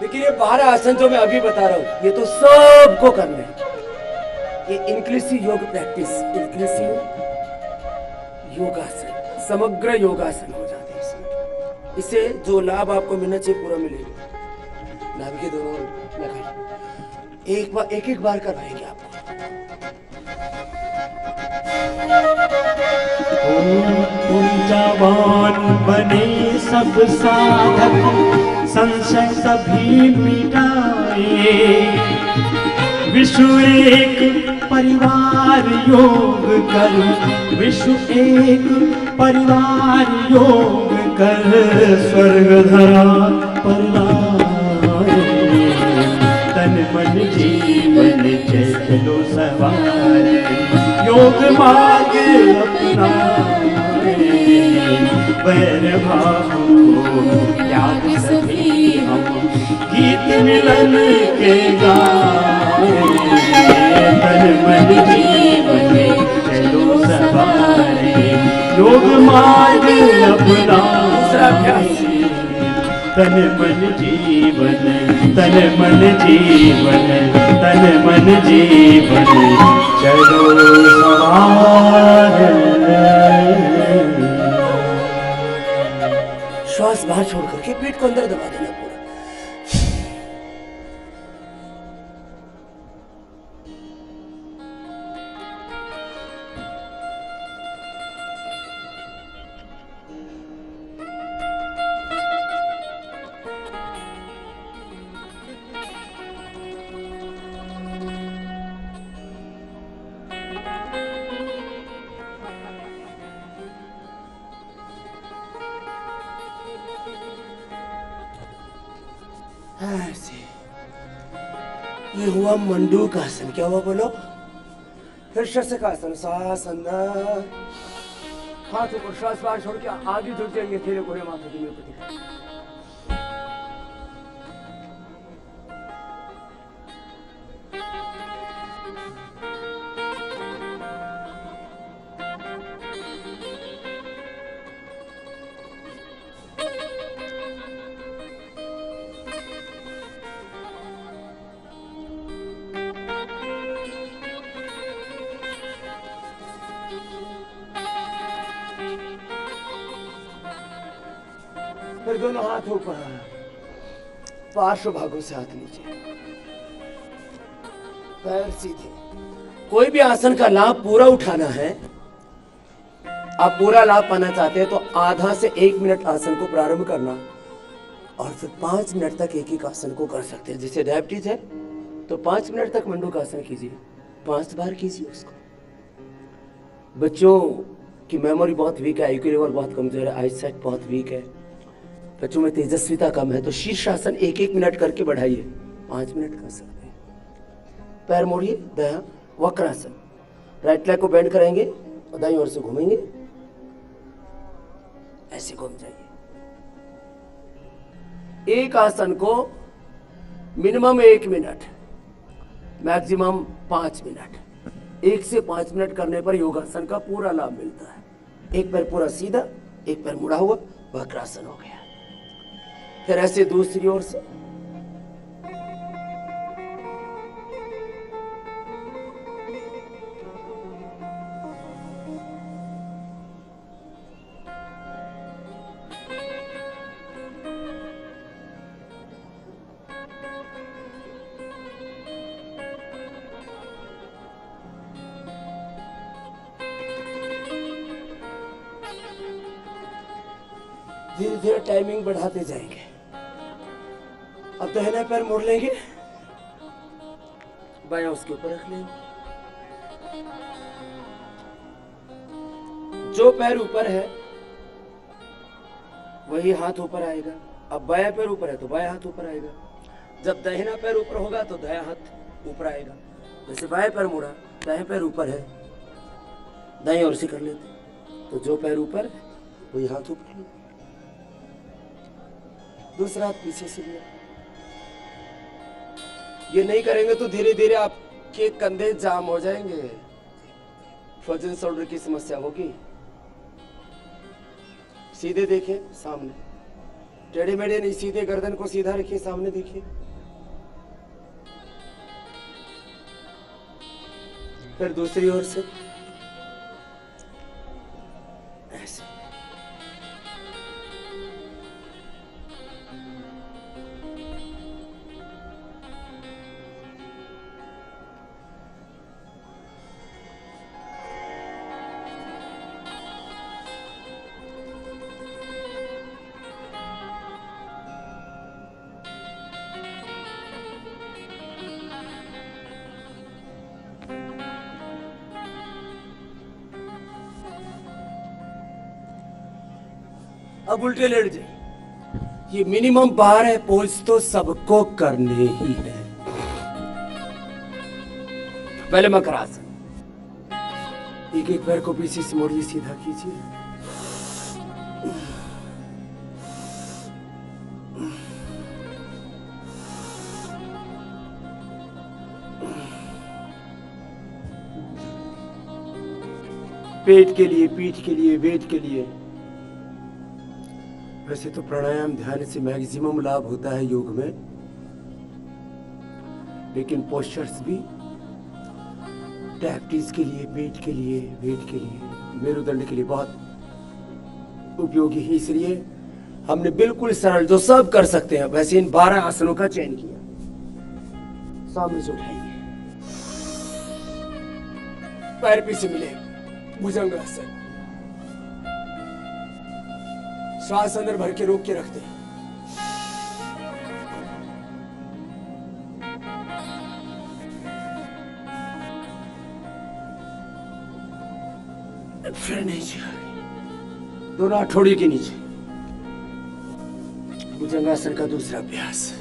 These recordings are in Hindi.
लेकिन ये 12 आसन जो मैं अभी बता रहा हूं, ये तो सबको करने हैं। ये इंक्लूसिव योग प्रैक्टिस, इंक्लूसिव योगासन, समग्र योगासन हो जाते हैं इसमें। इससे जो लाभ आपको मिलना चाहिए पूरा मिलेगा। लाभ के दोनों लगाइए, एक बार करवाएंगे आपको। ऊर्जावान बने सब साधक, संशय सभी मिटाए। विश्व एक परिवार योग कर, विश्व एक परिवार योग कर, स्वर्ग धरा पर लाए। तन मन जीवन चलो सवार, योग मार्ग अपनाए। वैर भाव को त्याग सभी हम, गीत मिलन के गाए। तन मन जीवन चलो सवारे, योग मार्ग अपनाए। तन मन जीवन, तन मन जीवन, तन मन जीवन चलो सवारे। श्वास बाहर छोड़ करके पेट को अंदर दबा देना पूरा। ऐसे ये हुआ मंडूक आसन। क्या हुआ बोलो? फिर शस्त्रकासन, सांस अंदर, हाथ ऊपर, श्वास बाहर छोड़ के आगे झुक जाएंगे, धीरे घोड़े माथे की मेरे। फिर दोनों हाथ ऊपर, पार्श्व भागों से हाथ नीचे, पैर सीधे। कोई भी आसन का लाभ पूरा उठाना है, आप पूरा लाभ पाना चाहते हैं तो आधा से 1 मिनट आसन को प्रारंभ करना और फिर 5 मिनट तक एक एक आसन को कर सकते हैं। जैसे डायबिटीज है तो 5 मिनट तक मंडूक आसन कीजिए, 5 बार कीजिए उसको। बच्चों की मेमोरी बहुत वीक है, आईक्यू लेवल बहुत कमजोर है, आईसाइट बहुत वीक है, बच्चों में तेजस्विता कम है, तो शीर्षासन 1-1 मिनट करके बढ़ाइए, 5 मिनट कर सकते हैं। पैर मोड़िए, दायां वक्रासन, राइट लेग को बेंड करेंगे और दाईं ओर से घूमेंगे, ऐसे घूम जाइए। एक आसन को मिनिमम 1 मिनट, मैक्सिमम 5 मिनट, 1 से 5 मिनट करने पर योगासन का पूरा लाभ मिलता है। एक पैर पूरा सीधा, एक पैर मुड़ा हुआ, वक्रासन हो गया। फिर ऐसे दूसरी ओर से, धीरे धीरे टाइमिंग बढ़ाते जाएंगे। अब दाहिना पैर मोड़ लेंगे, बायां उसके ऊपर रख लेंगे। जो पैर ऊपर है वही हाथ ऊपर आएगा। अब बायां पैर ऊपर है तो बायां हाथ ऊपर आएगा। जब दाहिना पैर ऊपर होगा तो दायां हाथ ऊपर आएगा। जैसे बाएं पैर मुड़ा, दाएं पैर ऊपर है, दाएं ओर से कर लेते, तो जो पैर ऊपर है वही हाथ ऊपर ले। दूसरा हाथ पीछे से लिया। ये नहीं करेंगे तो धीरे धीरे आपके कंधे जाम हो जाएंगे, फ्रोजन शोल्डर की समस्या होगी। सीधे देखें सामने, टेढ़े मेढ़े नहीं, सीधे गर्दन को सीधा रखिए, सामने देखिए। फिर दूसरी ओर से ऐसे। अब उल्टे लेट जाइए। ये मिनिमम बार है, पोज तो सबको करने ही है। पहले मकरासन, एक एक पैर को पीछे से मोड़िए, सीधा कीजिए। पेट के लिए, पीठ के लिए, वेट के लिए। वैसे तो प्राणायाम ध्यान से मैक्सिमम लाभ होता है योग में, लेकिन पोस्चर्स भी डायबिटीज के लिए, पेट के लिए, वेट के लिए, मेरुदंड के लिए बहुत उपयोगी है। इसलिए हमने बिल्कुल सरल, जो सब कर सकते हैं, वैसे इन 12 आसनों का चयन किया। सामने से उठाइए, पैर पीछे मिले, भुजंगासन। श्वास अंदर भर के रोक के रखते हैं। फिर नीचे, दोनों हथौड़ी के नीचे। भुजंगासन का दूसरा अभ्यास।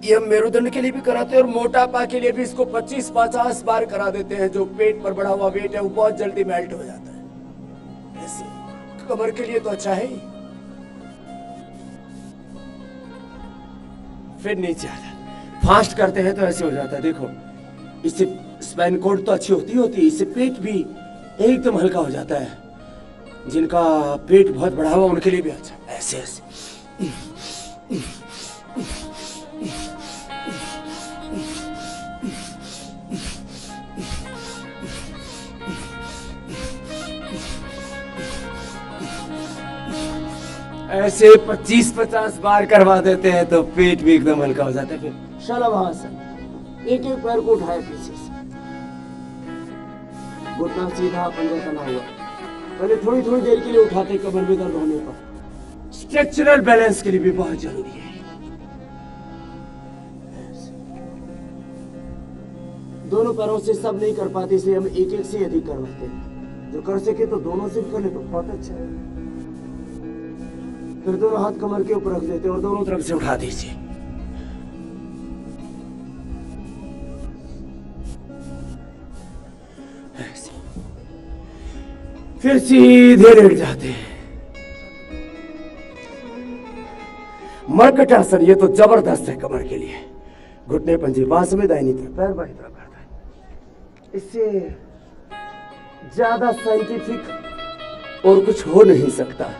ये हम मेरुदंड के लिए भी कराते हैं और मोटापा के लिए भी इसको 25-50 बार करा देते हैं। जो पेट पर बढ़ा हुआ वेट है वो बहुत जल्दी मेल्ट हो जाता है। ऐसे कमर के लिए तो अच्छा है ही। फिर नीचे आ जाए। फास्ट करते हैं तो ऐसे हो जाता है, देखो। इससे स्पाइन कोड तो अच्छी होती है, इससे पेट भी एकदम हल्का हो जाता है। जिनका पेट बहुत बढ़ा हुआ उनके लिए भी अच्छा। ऐसे ऐसे ऐसे 25-50 बार करवा देते हैं तो पेट भी एकदम हल्का हो जाता है। फिर शलभासन, एक एक पैर को उठाए पीछे से, घुटना सीधा, पंजा तना हुआ। पहले थोड़ी थोड़ी देर के लिए उठाते, कमर में दर्द होने पर। स्ट्रक्चरल बैलेंस के लिए भी बहुत जरूरी है। दोनों पैरों से सब नहीं कर पाते, इसलिए हम एक एक से अधिक करवाते हैं। जो कर सके तो दोनों से भी कर ले तो बहुत अच्छा है। फिर दोनों हाथ कमर के ऊपर रख देते और दोनों तरफ से उठा दीजिए। फिर सीधे लेट जाते हैं। मर्कटासन, ये तो जबरदस्त है कमर के लिए। घुटने पंजे पास में, दाहिनी तरफ पैर बाईं तरफ करता है। इससे ज्यादा साइंटिफिक और कुछ हो नहीं सकता।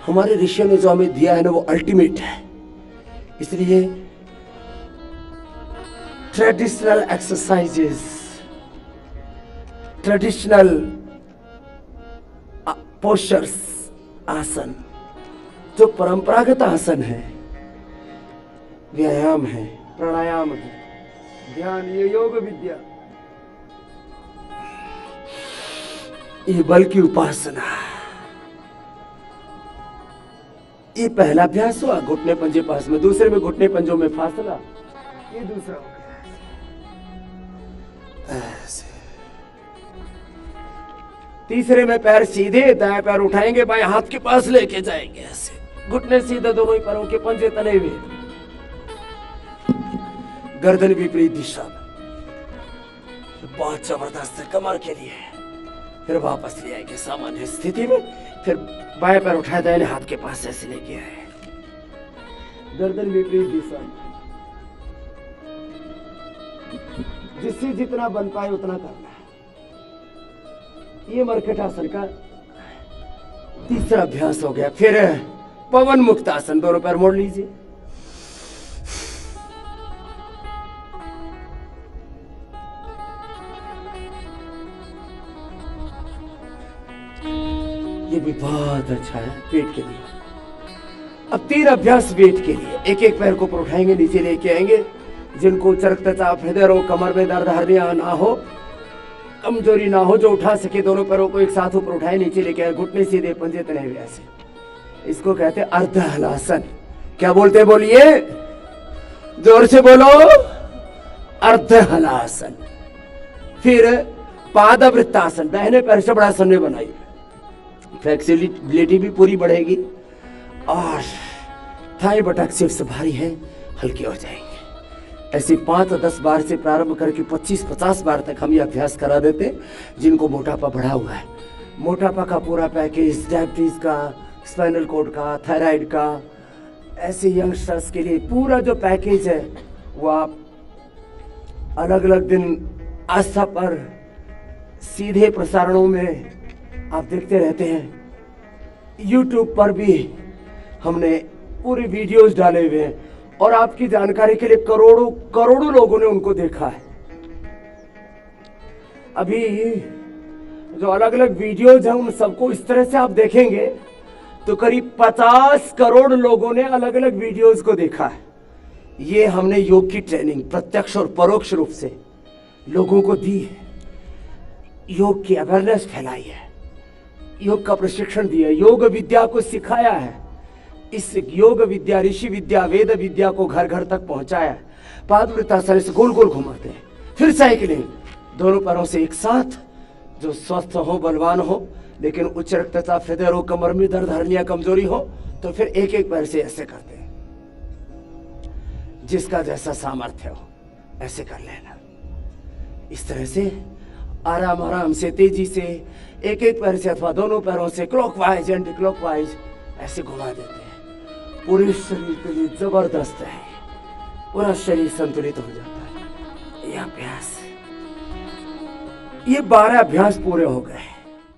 हमारे ऋषियों ने जो हमें दिया है ना, वो अल्टीमेट है। इसलिए ट्रेडिशनल एक्सरसाइजेस, ट्रेडिशनल पोस्चर्स, आसन, जो परंपरागत आसन है, व्यायाम है, प्राणायाम है, ध्यान, ये योग विद्या, ये बल की उपासना। ये पहला अभ्यास हुआ, घुटने पंजे पास में। दूसरे में घुटने पंजों में फासला, ये दूसरा हो गया। ऐसे। तीसरे में पैर सीधे, दाएं पैर उठाएंगे, बाएं हाथ के पास लेके जाएंगे। ऐसे घुटने सीधे, दोनों ही पैरों के पंजे तले हुए, गर्दन विपरीत दिशा में। बहुत जबरदस्त है कमर के लिए। फिर वापस ले आएंगे सामान्य स्थिति में। फिर बाएं पैर उठाए, दाहिने हाथ के पास ऐसे लेके आए, गर्दन विपरीत दिशा में। जिससे जितना बन पाए उतना करना है। ये मर्कटासन का तीसरा अभ्यास हो गया। फिर पवन मुक्त आसन, दोनों पैर मोड़ लीजिए। ये भी बहुत अच्छा है पेट के लिए। अब 3 अभ्यास वेट के लिए। एक एक पैर को ऊपर उठाएंगे, नीचे लेके आएंगे। जिनको उच्च रक्तचाप, हृदय रोग, कमर में दर्द, हर्निया ना हो, कमजोरी ना हो, जो उठा सके दोनों पैरों को एक साथ ऊपर उठाए, नीचे लेके आए, घुटने सीधे, पंजे तने हुए ऐसे। इसको कहते हैं अर्ध हलासन। क्या बोलते हैं, बोलिए जोर से बोलो, अर्ध हलासन। फिर पादवृत्तासन, दाहिने पैर से बड़ा आसन बनाइए, फ्लेक्सिबिलिटी भी पूरी बढ़ेगी और थाई बटक सिर्फ भारी है, हल्के हो जाएंगे। ऐसे 5-10 बार से प्रारंभ करके 25-50 बार तक हम ये अभ्यास करा देते जिनको मोटापा बढ़ा हुआ है। मोटापा का पूरा पैकेज, डायबिटीज का, स्पाइनल कोड का, थायराइड का, ऐसे यंगस्टर्स के लिए पूरा जो पैकेज है वो आप अलग अलग दिन आस्था पर सीधे प्रसारणों में आप देखते रहते हैं। YouTube पर भी हमने पूरे वीडियोस डाले हुए हैं और आपकी जानकारी के लिए करोड़ों करोड़ों लोगों ने उनको देखा है। अभी जो अलग अलग वीडियोज हैं उन सबको इस तरह से आप देखेंगे तो करीब 50 करोड़ लोगों ने अलग अलग वीडियोज को देखा है। ये हमने योग की ट्रेनिंग प्रत्यक्ष और परोक्ष रूप से लोगों को दी है, योग की अवेयरनेस फैलाई है, योग का प्रशिक्षण दिया, योग विद्या को सिखाया है। इस योग विद्या, ऋषि विद्या, वेद विद्या को घर घर तक पहुंचाया है। पादवृत्तासन से गोल गोल घुमाते हैं, फिर साइकिलिंग, दोनों पैरों से एक साथ। जो स्वस्थ हो, बलवान हो, लेकिन उच्च रक्तचाप, हृदय रोग, कमर में दर्द, हर्निया, कमजोरी हो तो फिर एक एक पैर से ऐसे करते हैं। जिसका जैसा सामर्थ्य हो ऐसे कर लेना। इस तरह से आराम आराम से, तेजी से, एक एक पैर से अथवा दोनों पैरों से क्लॉकवाइज एंटी क्लॉकवाइज ऐसे घुमा देते हैं। पूरे शरीर के लिए जबरदस्त है, पूरा शरीर संतुलित हो जाता है। ये अभ्यास, ये 12 अभ्यास पूरे हो गए।